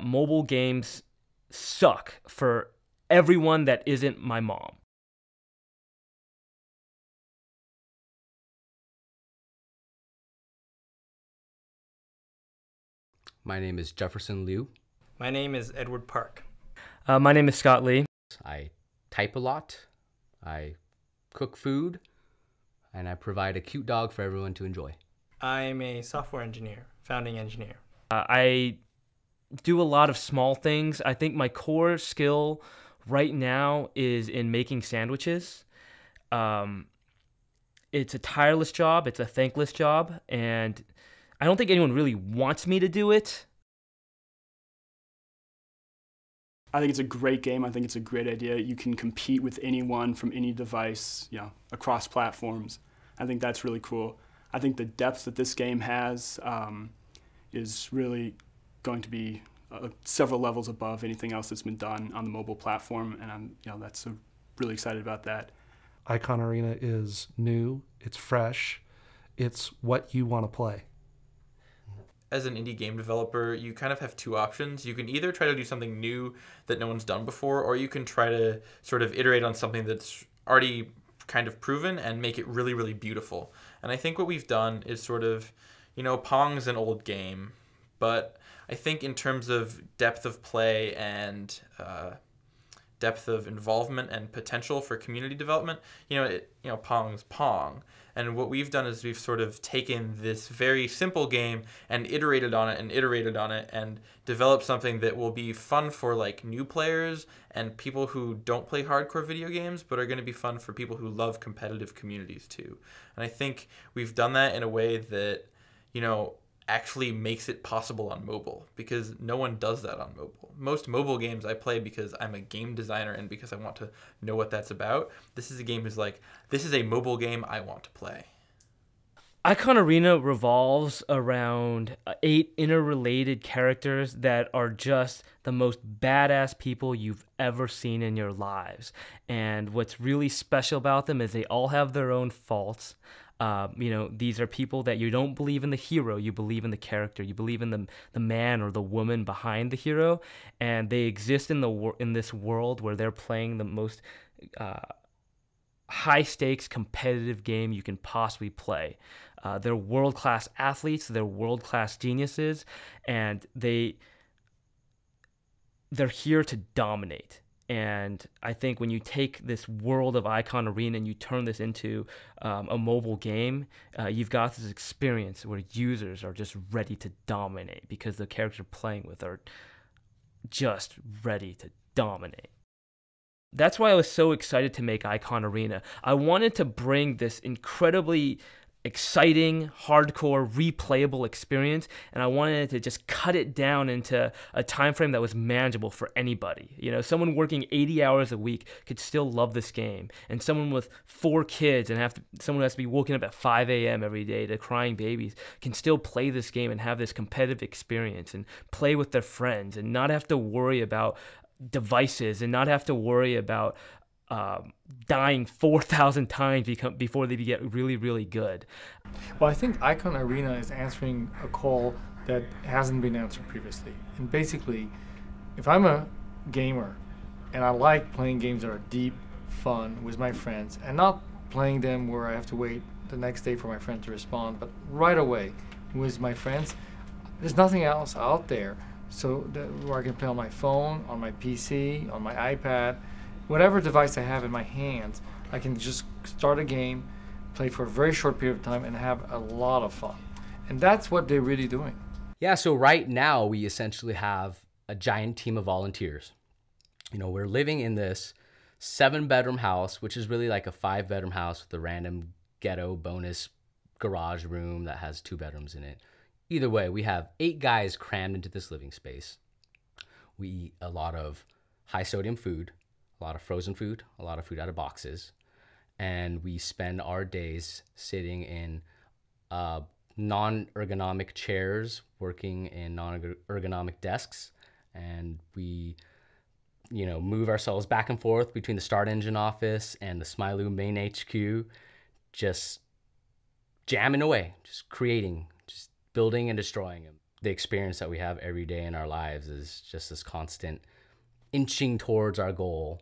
Mobile games suck for everyone that isn't my mom. My name is Jefferson Liu. My name is Edward Park. My name is Scott Lee. I type a lot, I cook food, and I provide a cute dog for everyone to enjoy. I'm a software engineer, founding engineer. I do a lot of small things. I think my core skill right now is in making sandwiches. It's a tireless job. It's a thankless job. And I don't think anyone really wants me to do it. I think it's a great game. I think it's a great idea. You can compete with anyone from any device, across platforms. I think that's really cool. I think the depth that this game has is really going to be several levels above anything else that's been done on the mobile platform, and I'm really excited about that. Icon Arena is new, it's fresh, it's what you want to play. As an indie game developer, you kind of have two options. You can either try to do something new that no one's done before, or you can try to sort of iterate on something that's already kind of proven and make it really, really beautiful. And I think what we've done is sort of, Pong's an old game, but I think in terms of depth of play and depth of involvement and potential for community development, Pong's Pong. And what we've done is we've sort of taken this very simple game and iterated on it and developed something that will be fun for like new players and people who don't play hardcore video games, but are going to be fun for people who love competitive communities too. And I think we've done that in a way that, actually makes it possible on mobile, because no one does that on mobile. Most mobile games I play because I'm a game designer and because I want to know what that's about. This is a game who's like, this is a mobile game I want to play. Icon Arena revolves around 8 interrelated characters that are just the most badass people you've ever seen in your lives. And what's really special about them is they all have their own faults. These are people that you don't believe in the hero, you believe in the character, you believe in the man or the woman behind the hero, and they exist in this world where they're playing the most high-stakes competitive game you can possibly play. They're world-class athletes, they're world-class geniuses, and they're here to dominate. And I think when you take this world of Icon Arena and you turn this into a mobile game, you've got this experience where users are just ready to dominate because the characters you're playing with are just ready to dominate. That's why I was so excited to make Icon Arena. I wanted to bring this incredibly exciting, hardcore, replayable experience, and I wanted to just cut it down into a time frame that was manageable for anybody. Someone working 80 hours a week could still love this game, and someone with 4 kids and someone who has to be woken up at 5 a.m. every day to crying babies can still play this game and have this competitive experience and play with their friends and not have to worry about devices and not have to worry about dying 4,000 times before they get really, really good. Well, I think Icon Arena is answering a call that hasn't been answered previously. And basically, if I'm a gamer and I like playing games that are deep, fun with my friends, and not playing them where I have to wait the next day for my friend to respond, but right away with my friends, there's nothing else out there where I can play on my phone, on my PC, on my iPad, whatever device I have in my hands. I can just start a game, play for a very short period of time, and have a lot of fun. And that's what they're really doing. Yeah, so right now we essentially have a giant team of volunteers. We're living in this 7-bedroom house, which is really like a 5-bedroom house with a random ghetto bonus garage room that has 2 bedrooms in it. Either way, we have 8 guys crammed into this living space. We eat a lot of high sodium food, a lot of frozen food, a lot of food out of boxes, and we spend our days sitting in non-ergonomic chairs, working in non-ergonomic desks, and we move ourselves back and forth between the Start Engine office and the Smilu main HQ, just jamming away, just creating, just building and destroying them. the experience that we have every day in our lives is just this constant inching towards our goal.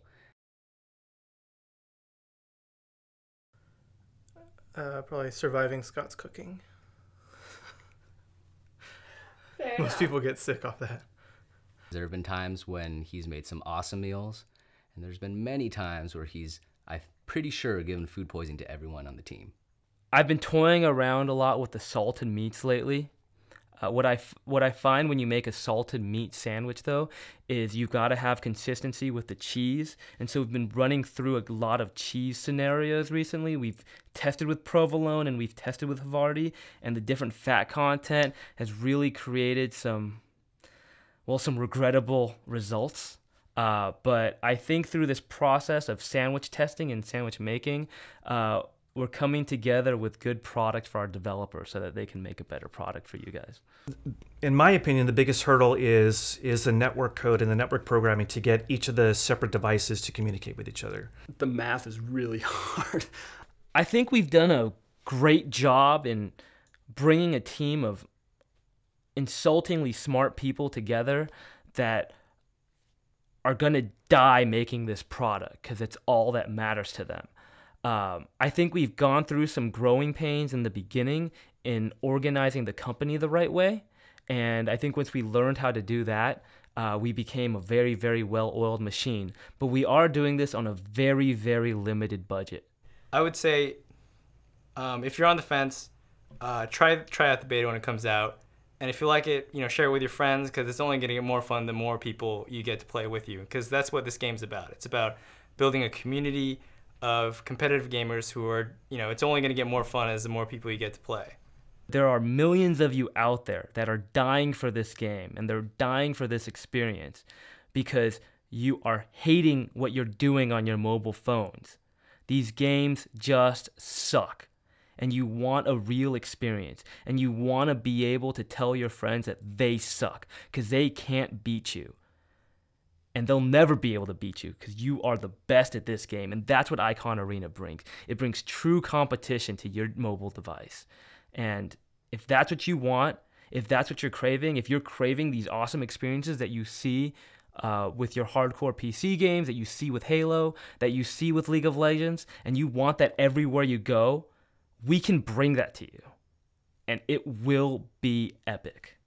Probably surviving Scott's cooking. Most people get sick off that. There have been times when he's made some awesome meals, and there's been many times where he's, I'm pretty sure, given food poisoning to everyone on the team. I've been toying around a lot with the salted meats lately. What I find when you make a salted meat sandwich, though, is you've got to have consistency with the cheese. And so we've been running through a lot of cheese scenarios recently. We've tested with provolone and we've tested with Havarti, and the different fat content has really created some regrettable results. But I think through this process of sandwich testing and sandwich making, we're coming together with good product for our developers so that they can make a better product for you guys. In my opinion, the biggest hurdle is the network code and the network programming to get each of the separate devices to communicate with each other. The math is really hard. I think we've done a great job in bringing a team of insultingly smart people together that are going to die making this product because it's all that matters to them. I think we've gone through some growing pains in the beginning in organizing the company the right way. And I think once we learned how to do that, we became a very, very well-oiled machine. But we are doing this on a very, very limited budget. I would say if you're on the fence, try out the beta when it comes out. And if you like it, share it with your friends, because it's only going to get more fun the more people you get to play with you. Because that's what this game's about. It's about building a community of competitive gamers who are, it's only going to get more fun as the more people you get to play. There are millions of you out there that are dying for this game, and they're dying for this experience because you are hating what you're doing on your mobile phones. These games just suck, and you want a real experience, and you want to be able to tell your friends that they suck because they can't beat you. And they'll never be able to beat you because you are the best at this game. And that's what Icon Arena brings. It brings true competition to your mobile device. And if that's what you want, if that's what you're craving, if you're craving these awesome experiences that you see with your hardcore PC games, that you see with Halo, that you see with League of Legends, and you want that everywhere you go, we can bring that to you. And it will be epic.